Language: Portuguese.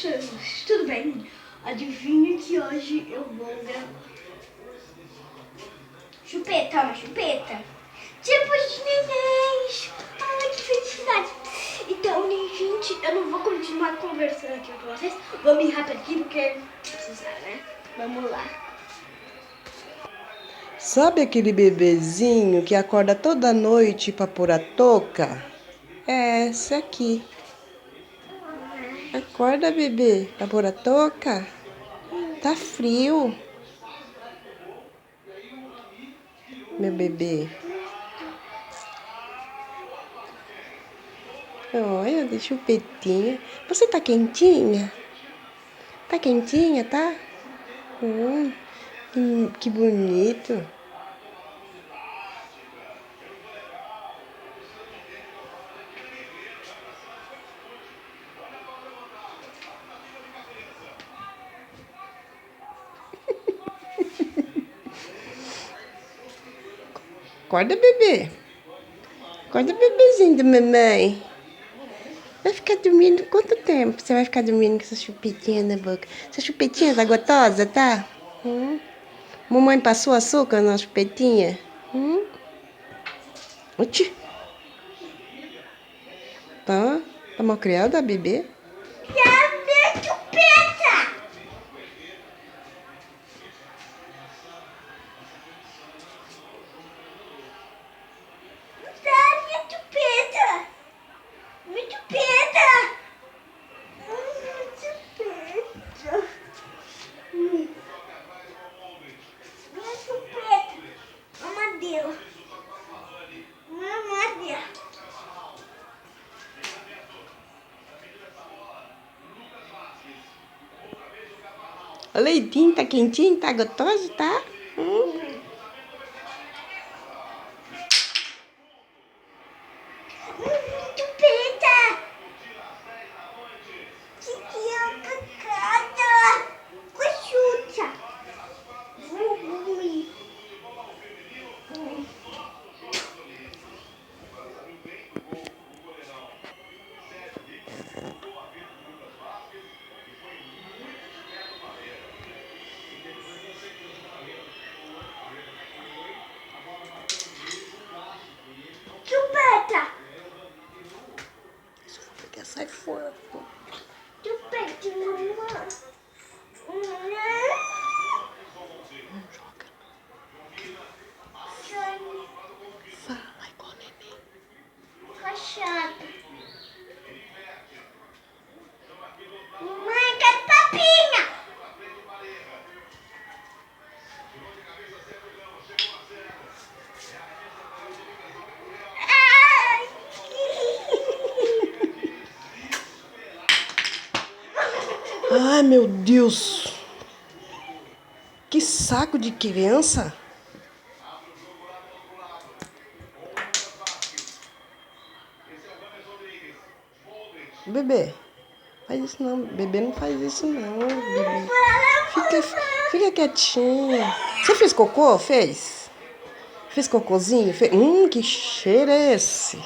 crianças, tudo bem? Adivinha que hoje eu vou gravar chupeta, chupeta. Tipos de nenéns. Ai, que felicidade. Então, gente, eu não vou continuar conversando aqui com vocês. Vou me rápido aqui porque precisar, né? Vamos lá. Sabe aquele bebezinho que acorda toda noite pra pôr a touca? É essa aqui. Acorda, bebê, pra pôr a touca. Tá frio. Meu bebê. Olha, de chupetinha. Você tá quentinha? Tá quentinha, tá? Que bonito. Acorda, bebê. Acorda, bebezinho da mamãe. Vai ficar dormindo quanto tempo? Você vai ficar dormindo com essa chupetinha na boca? Essa chupetinha tá gostosa, tá? Mamãe passou açúcar na chupetinha? Oxi. Tá mal criada a bebê? Minha chupeta! Minha chupeta! Minha chupeta! Minha chupeta! Minha chupeta! Mamadeira! Mamadeira! O leitinho tá quentinho, tá gostoso, tá? Chupeta! Titia cacada! Cochucha! Vumi! Chupeta! Sai fora. Chupeta, mamãe! Fala igual neném. Cachata. Mamãe, quero papinha. Ai. Ai, meu Deus. Que saco de criança. Bebê, faz isso não. Bebê não faz isso não. Bebê. Fica quietinha. Você fez cocô? Fez? Fez cocôzinho? Que cheiro é esse?